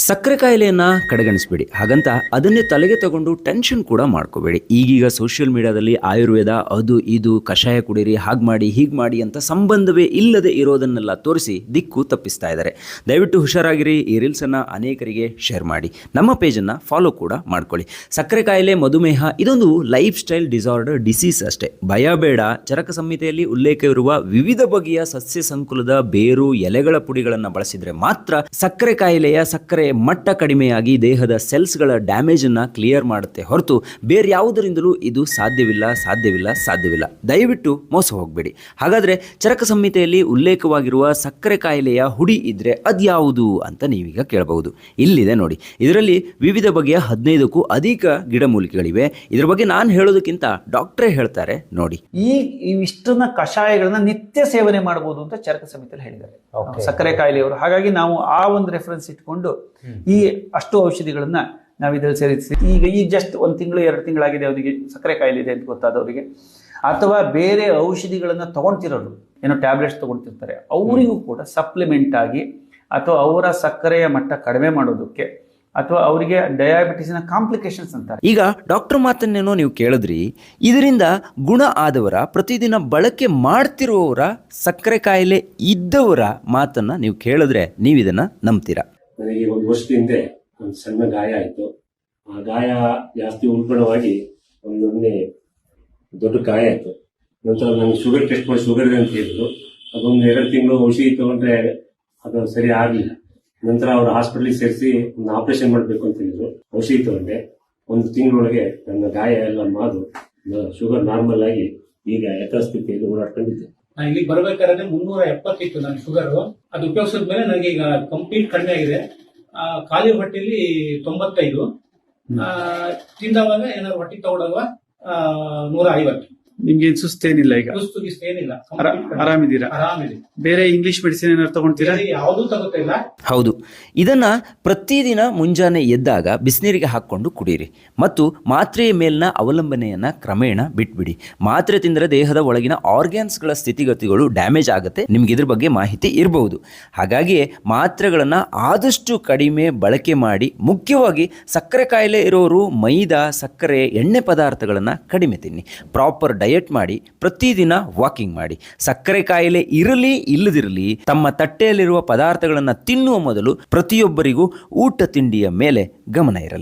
ಸಕ್ಕರೆ ಕಾಯಿಲೆಯನ್ನು ಕಡೆಗಣಿಸಬೇಡಿ. ಹಾಗಂತ ಅದನ್ನೇ ತಲೆಗೆ ತಗೊಂಡು ಟೆನ್ಷನ್ ಕೂಡ ಮಾಡ್ಕೋಬೇಡಿ. ಈಗೀಗ ಸೋಷಿಯಲ್ ಮೀಡಿಯಾದಲ್ಲಿ ಆಯುರ್ವೇದ ಅದು ಇದು ಕಷಾಯ ಕುಡೀರಿ, ಹಾಗೆ ಮಾಡಿ ಹೀಗೆ ಮಾಡಿ ಅಂತ ಸಂಬಂಧವೇ ಇಲ್ಲದೆ ಇರೋದನ್ನೆಲ್ಲ ತೋರಿಸಿ ದಿಕ್ಕು ತಪ್ಪಿಸ್ತಾ ಇದ್ದಾರೆ. ದಯವಿಟ್ಟು ಹುಷಾರಾಗಿರಿ. ಈ ರೀಲ್ಸನ್ನು ಅನೇಕರಿಗೆ ಶೇರ್ ಮಾಡಿ. ನಮ್ಮ ಪೇಜನ್ನು ಫಾಲೋ ಕೂಡ ಮಾಡ್ಕೊಳ್ಳಿ. ಸಕ್ಕರೆ ಕಾಯಿಲೆ, ಮಧುಮೇಹ ಇದೊಂದು ಲೈಫ್ ಸ್ಟೈಲ್ ಡಿಸಾರ್ಡರ್ ಡಿಸೀಸ್ ಅಷ್ಟೇ. ಭಯ ಬೇಡ. ಚರಕ ಸಂಹಿತೆಯಲ್ಲಿ ಉಲ್ಲೇಖವಿರುವ ವಿವಿಧ ಬಗೆಯ ಸಸ್ಯ ಸಂಕುಲದ ಬೇರು, ಎಲೆಗಳ ಪುಡಿಗಳನ್ನು ಬಳಸಿದರೆ ಮಾತ್ರ ಸಕ್ಕರೆ ಕಾಯಿಲೆಯ ಸಕ್ಕರೆ ಮಟ್ಟ ಕಡಿಮೆಯಾಗಿ ದೇಹದ ಸೆಲ್ಸ್ಗಳ ಡ್ಯಾಮೇಜನ್ನು ಕ್ಲಿಯರ್ ಮಾಡುತ್ತೆ ಹೊರತು ಬೇರೆ ಯಾವುದರಿಂದಲೂ ಇದು ಸಾಧ್ಯವಿಲ್ಲ. ದಯವಿಟ್ಟು ಮೋಸ ಹೋಗಬೇಡಿ. ಹಾಗಾದರೆ ಚರಕ ಸಂಹಿತೆಯಲ್ಲಿ ಉಲ್ಲೇಖವಾಗಿರುವ ಸಕ್ಕರೆ ಕಾಯಿಲೆಯ ಹುಡಿ ಇದ್ರೆ ಅದ್ಯಾವುದು ಅಂತ ನೀವೀಗ ಕೇಳಬಹುದು. ಇಲ್ಲಿದೆ ನೋಡಿ. ಇದರಲ್ಲಿ ವಿವಿಧ ಬಗೆಯ 15ಕ್ಕೂ ಅಧಿಕ ಗಿಡಮೂಲಿಕೆಗಳಿವೆ. ಇದರ ಬಗ್ಗೆ ನಾನು ಹೇಳೋದಕ್ಕಿಂತ ಡಾಕ್ಟ್ರೇ ಹೇಳ್ತಾರೆ ನೋಡಿ. ಇಷ್ಟನ್ನ ಕಷಾಯಗಳನ್ನ ನಿತ್ಯ ಸೇವನೆ ಮಾಡಬಹುದು ಅಂತ ಚರಕ ಸಂಹಿತೆಯಲ್ಲಿ ಹೇಳಿದ್ದಾರೆ ಸಕ್ಕರೆ ಕಾಯಿಲೆಯವರು. ಹಾಗಾಗಿ ನಾವು ಆ ಒಂದು ರೆಫರೆನ್ಸ್ ಇಟ್ಕೊಂಡು ಈ ಅಷ್ಟು ಔಷಧಿಗಳನ್ನ ನಾವು ಇದರಲ್ಲಿ ಸೇರಿಸಿ ಈಗ ಜಸ್ಟ್ 1 ತಿಂಗಳು 2 ತಿಂಗಳಾಗಿದೆ ಅವರಿಗೆ ಸಕ್ಕರೆ ಕಾಯಿಲೆ ಇದೆ ಅಂತ ಗೊತ್ತಾದವರಿಗೆ, ಅಥವಾ ಬೇರೆ ಔಷಧಿಗಳನ್ನ ತಗೊಳ್ತಿರೋರು, ಏನೋ ಟ್ಯಾಬ್ಲೆಟ್ಸ್ ತಗೊಳ್ತಿರ್ತಾರೆ, ಅವರಿಗೂ ಕೂಡ ಸಪ್ಲಿಮೆಂಟ್ ಆಗಿ ಅಥವಾ ಅವರ ಸಕ್ಕರೆಯ ಮಟ್ಟ ಕಡಿಮೆ ಮಾಡೋದಕ್ಕೆ ಅಥವಾ ಅವರಿಗೆ ಡಯಾಬಿಟಿಸ್ನ ಕಾಂಪ್ಲಿಕೇಶನ್ಸ್ ಅಂತಾರೆ. ಈಗ ಡಾಕ್ಟರ್ ಮಾತನ್ನೇನೋ ನೀವು ಕೇಳಿದ್ರಿ. ಇದರಿಂದ ಗುಣ ಆದವರ, ಪ್ರತಿದಿನ ಬಳಕೆ ಮಾಡ್ತಿರುವವರ, ಸಕ್ಕರೆ ಕಾಯಿಲೆ ಇದ್ದವರ ಮಾತನ್ನ ನೀವು ಕೇಳಿದ್ರೆ ನೀವು ಇದನ್ನ ನಂಬ್ತೀರಾ? ನನಗೆ 1 ವರ್ಷದ ಹಿಂದೆ ಒಂದು ಸಣ್ಣ ಗಾಯ ಆಯಿತು. ಆ ಗಾಯ ಜಾಸ್ತಿ ಉಲ್ಬಣವಾಗಿ ಒಂದೊಂದೇ ದೊಡ್ಡ ಗಾಯ ಆಯಿತು. ನಂತರ ನನಗೆ ಶುಗರ್ ಟೆಸ್ಟ್ ಮಾಡಿ ಶುಗರ್ ಇದೆ ಅಂತ ಹೇಳಿದ್ರು. ಅದೊಂದು 2 ತಿಂಗಳು ಔಷಧಿ ತಗೊಂಡ್ರೆ ಅದು ಸರಿ ಆಗಲಿಲ್ಲ. ನಂತರ ಅವರು ಹಾಸ್ಪಿಟಲ್ಗೆ ಸೇರಿಸಿ ಒಂದು ಆಪರೇಷನ್ ಮಾಡಬೇಕು ಅಂತ ಹೇಳಿದ್ರು. ಔಷಧಿ ತಗೊಂಡೆ. 1 ತಿಂಗಳೊಳಗೆ ನನ್ನ ಗಾಯ ಎಲ್ಲ ಮಾದು ಶುಗರ್ ನಾರ್ಮಲ್ ಆಗಿ ಈಗ ಯಥಾಸ್ಥಿತಿಯಲ್ಲಿ ಓಡಾಡ್ಕೊಂಡಿದ್ದೆ. ಇಲ್ಲಿ ಬರ್ಬೇಕಾದ್ರೆ 370 ಇತ್ತು ನನ್ನ ಶುಗರ್. ಅದು ಉಪಯೋಗಿಸಿದ ಮೇಲೆ ನನಗೆ ಈಗ ಕಂಪ್ಲೀಟ್ ಕಡಿಮೆ ಆಗಿದೆ. ಖಾಲಿ ಹೊಟ್ಟೆಲಿ 95, ತಿಂದವಾಗ ಏನಾದ್ರು ಹೊಟ್ಟೆ ತಗೊಳ್ಳುವ 150. ನಿಮ್ಗೆ ಸುಸ್ತೇನಿಲ್ಲ? ಈಗ ಏನಿಲ್ಲ, ಆರಾಮಿದ್ದೀರಾ? ಆರಾಮಿದೆ. ಬೇರೆ ಇಂಗ್ಲಿಷ್ ಮೆಡಿಸಿನ್ ಏನಾದ್ರು ತಗೊಂತೀರಾ? ಯಾವ್ದು ತಗೋತಿಲ್ಲ. ಹೌದು, ಇದನ್ನ ಪ್ರತಿದಿನ ಮುಂಜಾನೆ ಎದ್ದಾಗ ಬಿಸಿನೀರಿಗೆ ಹಾಕ್ಕೊಂಡು ಕುಡೀರಿ ಮತ್ತು ಮಾತ್ರೆಯ ಮೇಲಿನ ಅವಲಂಬನೆಯನ್ನ ಕ್ರಮೇಣ ಬಿಟ್ಬಿಡಿ. ಮಾತ್ರೆ ತಿಂದರೆ ದೇಹದ ಒಳಗಿನ ಆರ್ಗ್ಯಾನ್ಸ್ಗಳ ಸ್ಥಿತಿಗತಿಗಳು ಡ್ಯಾಮೇಜ್ ಆಗುತ್ತೆ. ನಿಮ್ಗೆ ಇದ್ರ ಬಗ್ಗೆ ಮಾಹಿತಿ ಇರಬಹುದು. ಹಾಗಾಗಿ ಮಾತ್ರೆಗಳನ್ನು ಆದಷ್ಟು ಕಡಿಮೆ ಬಳಕೆ ಮಾಡಿ. ಮುಖ್ಯವಾಗಿ ಸಕ್ಕರೆ ಕಾಯಿಲೆ ಇರೋರು ಮೈದಾ, ಸಕ್ಕರೆ, ಎಣ್ಣೆ ಪದಾರ್ಥಗಳನ್ನು ಕಡಿಮೆ ತಿನ್ನಿ. ಪ್ರಾಪರ್ ಡಯಟ್ ಮಾಡಿ. ಪ್ರತಿದಿನ ವಾಕಿಂಗ್ ಮಾಡಿ. ಸಕ್ಕರೆ ಕಾಯಿಲೆ ಇರಲಿ ಇಲ್ಲದಿರಲಿ ತಮ್ಮ ತಟ್ಟೆಯಲ್ಲಿರುವ ಪದಾರ್ಥಗಳನ್ನು ತಿನ್ನುವ ಮೊದಲು ಪ್ರತಿಯೊಬ್ಬರಿಗೂ ಊಟ ತಿಂಡಿಯ ಮೇಲೆ ಗಮನ ಇರಲಿ.